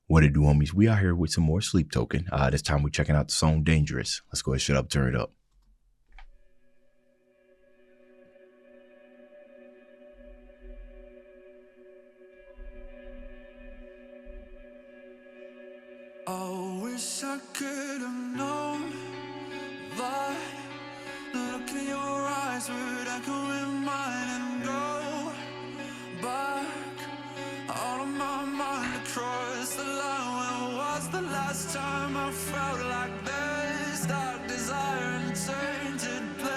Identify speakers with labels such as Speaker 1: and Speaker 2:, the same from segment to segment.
Speaker 1: What it do, homies? We out here with some more Sleep Token. This time we're checking out the song Dangerous. Let's go ahead, shut up, turn it up.
Speaker 2: I wish I could have known that the look in your eyes would echo in mine and go back out of my mind across the line. When was the last time I felt like this? Dark desire and tainted place.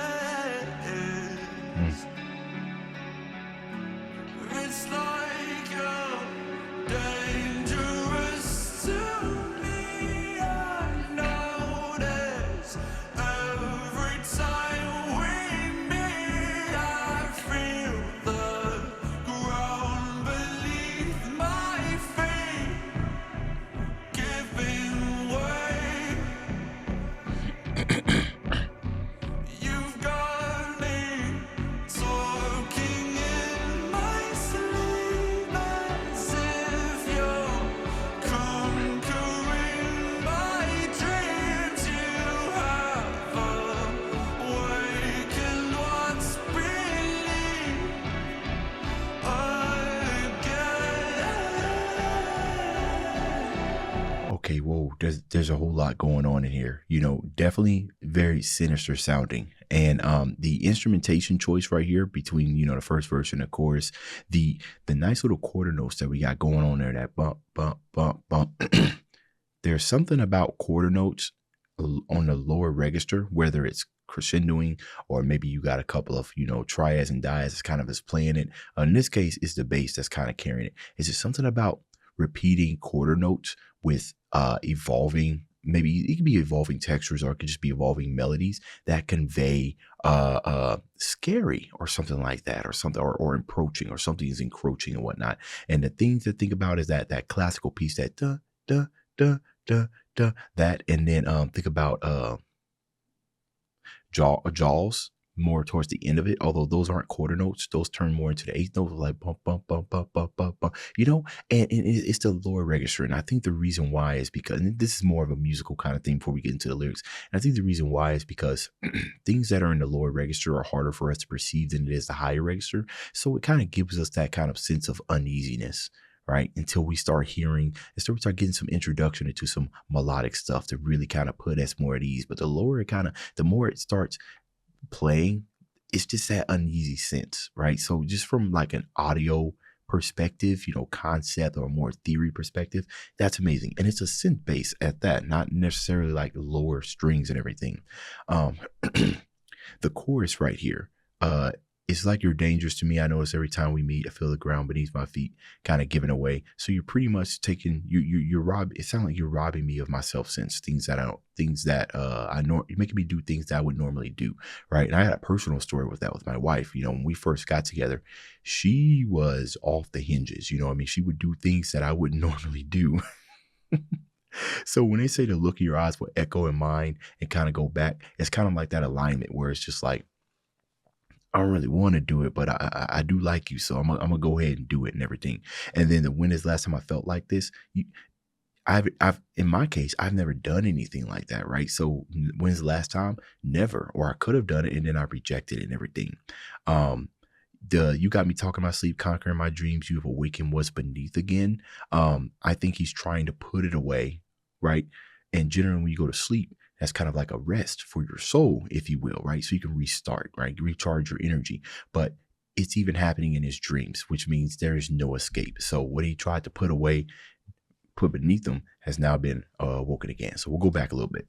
Speaker 2: It's like you're dangerous to me. I notice every time we meet, I feel the ground beneath my feet giving way. You've got me talking in my sleep as if you're conquering my dreams. You have awakened what's beneath again.
Speaker 1: Okay, whoa, there's a whole lot going on in here. Definitely very sinister sounding. And the instrumentation choice right here between, the first verse and the chorus, the nice little quarter notes that we got going on there, that bump, bump, bump, bump. There's something about quarter notes on the lower register, whether it's crescendoing or maybe you got a couple of, triads and diads that's kind of is playing it. In this case, it's the bass that's kind of carrying it. Is it something about repeating quarter notes with evolving, maybe it could be evolving textures or it could just be evolving melodies that convey scary or something like that, or something, or encroaching, or something is encroaching and whatnot. And the things to think about is that classical piece, that da da da da da, that, and then think about Jaws more towards the end of it, although those aren't quarter notes. Those turn more into the eighth notes, like bump, bump, bump, bump, bump, bump, bump, and it's the lower register. And I think the reason why is because, and this is more of a musical kind of thing before we get into the lyrics, and I think the reason why is because things that are in the lower register are harder for us to perceive than it is the higher register. So it kind of gives us that kind of sense of uneasiness, right? Until we start hearing, until we start getting some introduction into some melodic stuff to really kind of put us more at ease. But the lower it the more it starts playing, it's just that uneasy sense, right? So just from like an audio perspective, concept or more theory perspective, that's amazing. And it's a synth bass at that, not necessarily like lower strings and everything. The chorus right here, it's like you're dangerous to me. I notice every time we meet, I feel the ground beneath my feet kind of giving away. So you're pretty much taking, you're robbing. It sounds like you're robbing me of my self-sense, you're making me do things that I would normally do, right? And I had a personal story with that with my wife. When we first got together, she was off the hinges. She would do things that I wouldn't normally do. So when they say the look in your eyes will echo in mine and kind of go back, it's kind of like that alignment where it's just like, I don't really want to do it, but I do like you, so I'm gonna go ahead and do it and everything. And then when is the last time I felt like this? I've in my case, I've never done anything like that, right? So when's the last time? Never. Or I could have done it and then I rejected it and everything. You got me talking about sleep, conquering my dreams. You've awakened what's beneath again. I think he's trying to put it away, right? And generally, when you go to sleep, that's kind of like a rest for your soul, if you will, right? So you can restart, right? Recharge your energy. But it's even happening in his dreams, which means there is no escape. So what he tried to put away, put beneath him, has now been woken again. So we'll go back a little bit.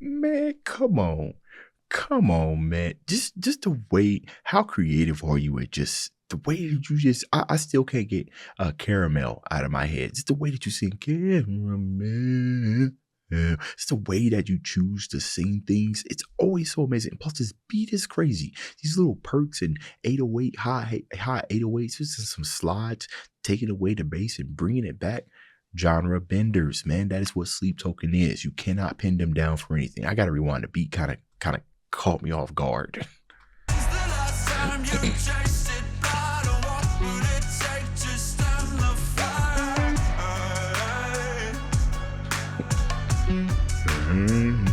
Speaker 1: Man, come on, man. Just to wait. How creative are you at just the way that you just, I still can't get caramel out of my head. It's the way that you sing caramel. Yeah. It's the way that you choose to sing things. It's always so amazing. Plus, this beat is crazy. These little perks and 808 high 808s, just some slides, taking away the bass and bringing it back. Genre benders, man. That is what Sleep Token is. You cannot pin them down for anything. I gotta rewind. The beat kind of caught me off guard.
Speaker 2: When's the last time you tasted blood? Or what would it take to stand the fire?
Speaker 1: Mhm.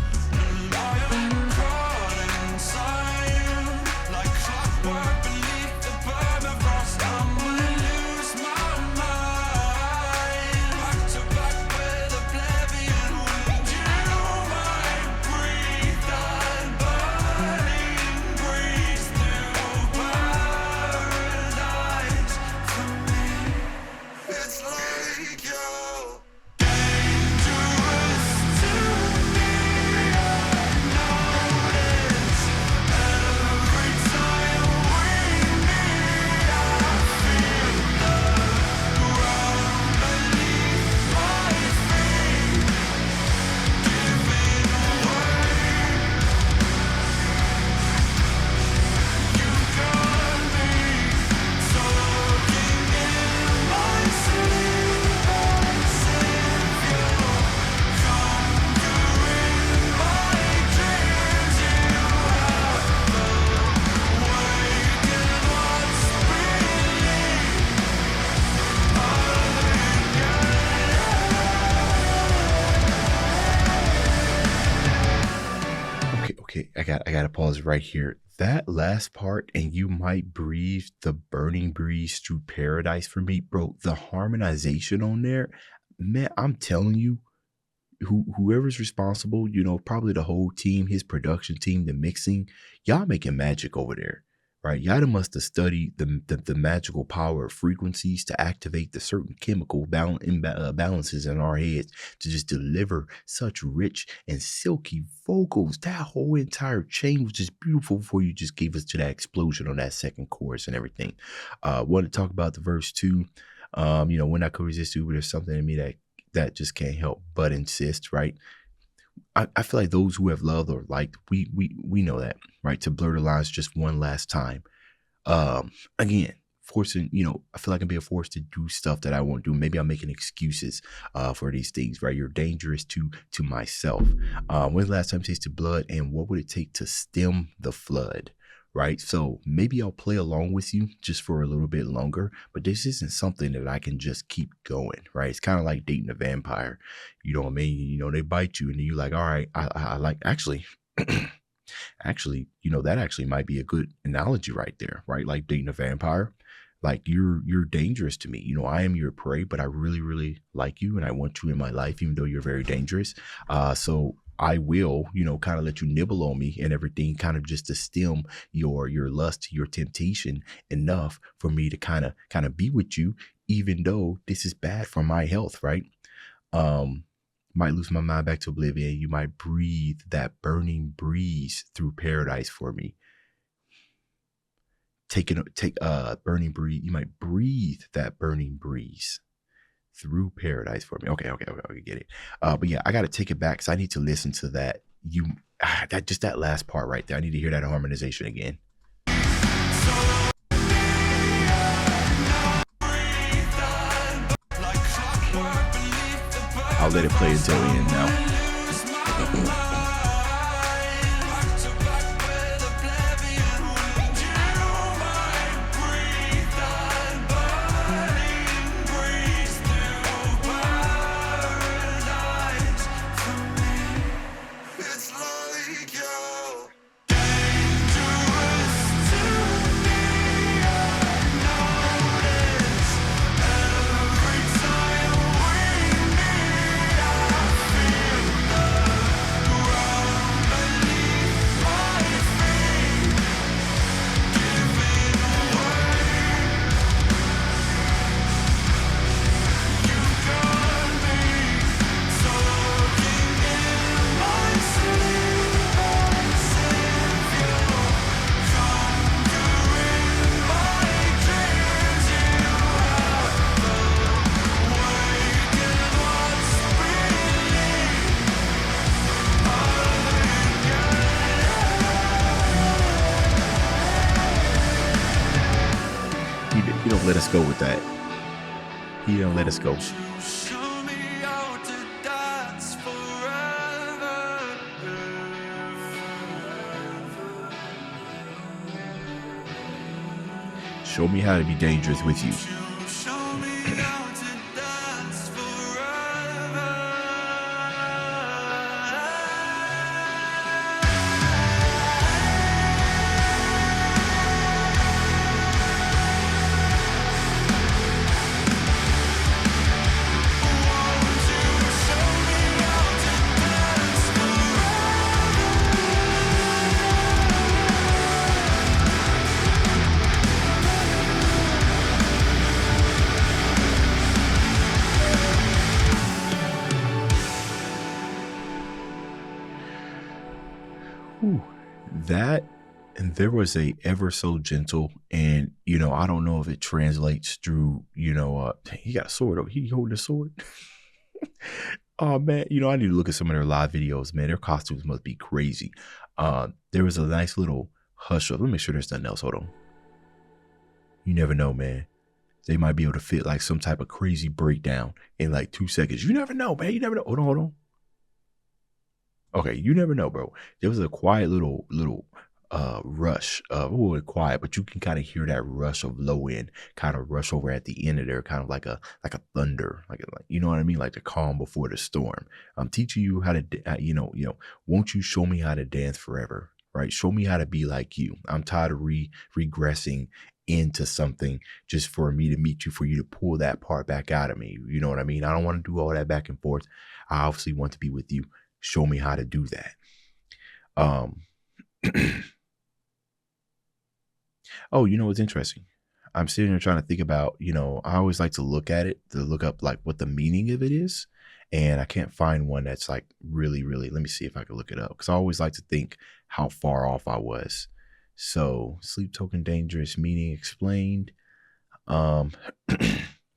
Speaker 2: I am caught inside, like clockwork beneath the permafrost. I'm gonna lose my mind. Back to back with oblivion. Would you might breathe that burning breeze through paradise for me? It's like you're dangerous to me. I notice every time we meet. I feel the ground beneath my feet giving way. You got me soaking in my sleep as if you're conquering my dreams. You have awakened what's
Speaker 1: Okay. I gotta pause right here. That last part, and you might breathe the burning breeze through paradise for me, bro. The harmonization on there, man. I'm telling you, whoever's responsible, probably the whole team, his production team, the mixing, y'all making magic over there, right? Y'all must have studied the magical power of frequencies to activate the certain chemical balances in our heads to just deliver such rich and silky vocals. That whole entire chain was just beautiful before you just gave us to that explosion on that second chorus and everything. Want to talk about the verse too. When I could resist you, but there's something in me that just can't help but insist, right? I feel like those who have loved or liked, we know that, right? To blur the lines just one last time. Again, forcing, I feel like I'm being forced to do stuff that I won't do. Maybe I'm making excuses for these things, right? You're dangerous to myself. When's the last time you tasted blood, and what would it take to stem the flood? Right. So maybe I'll play along with you just for a little bit longer, but this isn't something that I can just keep going. Right. It's kind of like dating a vampire. You know what I mean? They bite you and you're like, all right, I like actually, that actually might be a good analogy right there. Right. Like dating a vampire. Like you're dangerous to me. I am your prey, but I really, really like you and I want you in my life, even though you're very dangerous. So I will, kind of let you nibble on me and everything, kind of just to stem your lust, your temptation enough for me to kind of be with you, even though this is bad for my health, right? Might lose my mind back to oblivion. You might breathe that burning breeze through paradise for me. Take burning breeze. You might breathe that burning breeze through paradise for me. Okay, get it. But yeah, I got to take it back because I need to listen to that. That last part right there. I need to hear that harmonization again. I'll let it play until the end now. us go with that. He didn't let us go.
Speaker 2: Show me how to dance forever.
Speaker 1: Show me how to be dangerous with you.
Speaker 2: Show me how to dance forever.
Speaker 1: Whew. That, and there was a ever so gentle, and I don't know if it translates through. He got a sword. He holding a sword. Oh man, I need to look at some of their live videos. Man, their costumes must be crazy. There was a nice little hush up. Let me make sure there's nothing else. Hold on. You never know, man. They might be able to fit like some type of crazy breakdown in like 2 seconds. You never know, man. You never know. Hold on. Okay, you never know, bro. There was a quiet little rush of quiet, but you can kind of hear that rush of low end kind of rush over at the end of there, kind of like a thunder, like you know what I mean, like the calm before the storm. I'm teaching you how to won't you show me how to dance forever, right? Show me how to be like you. I'm tired of regressing into something just for me to meet you, for you to pull that part back out of me. You know what I mean? I don't want to do all that back and forth. I obviously want to be with you. Show me how to do that. Oh, what's interesting? I'm sitting here trying to think about, I always like to look at it, to look up like what the meaning of it is. And I can't find one that's like really, really, let me see if I can look it up. Cause I always like to think how far off I was. So sleep token dangerous, meaning explained.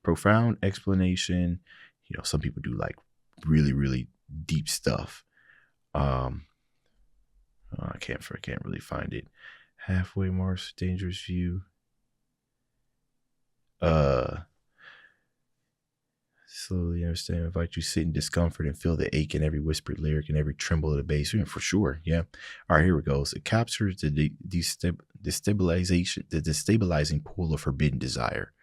Speaker 1: Profound explanation. Some people do like really, really deep stuff. I can't really find it. Halfway marks, dangerous view. Slowly understand, invite you sit in discomfort and feel the ache in every whispered lyric and every tremble of the bass. Yeah, for sure. Yeah. All right, here it goes. It captures the destabilizing pull of forbidden desire.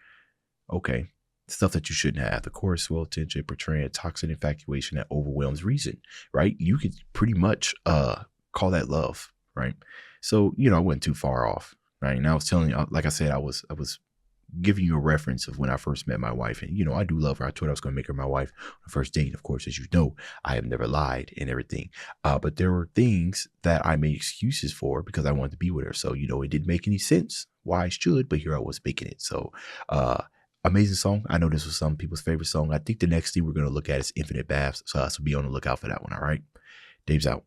Speaker 1: Okay. Stuff that you shouldn't have. The chorus, well tension, portraying a toxic infatuation that overwhelms reason, right? You could pretty much call that love, right? So, I wasn't too far off, right? And I was telling you, like I said, I was giving you a reference of when I first met my wife. And, I do love her. I told her I was going to make her my wife on the first date. Of course, as you know, I have never lied and everything. But there were things that I made excuses for because I wanted to be with her. So, it didn't make any sense why I should, but here I was making it. So, amazing song. I know this was some people's favorite song. I think the next thing we're going to look at is Infinite Baths. So be on the lookout for that one. All right. Dave's out.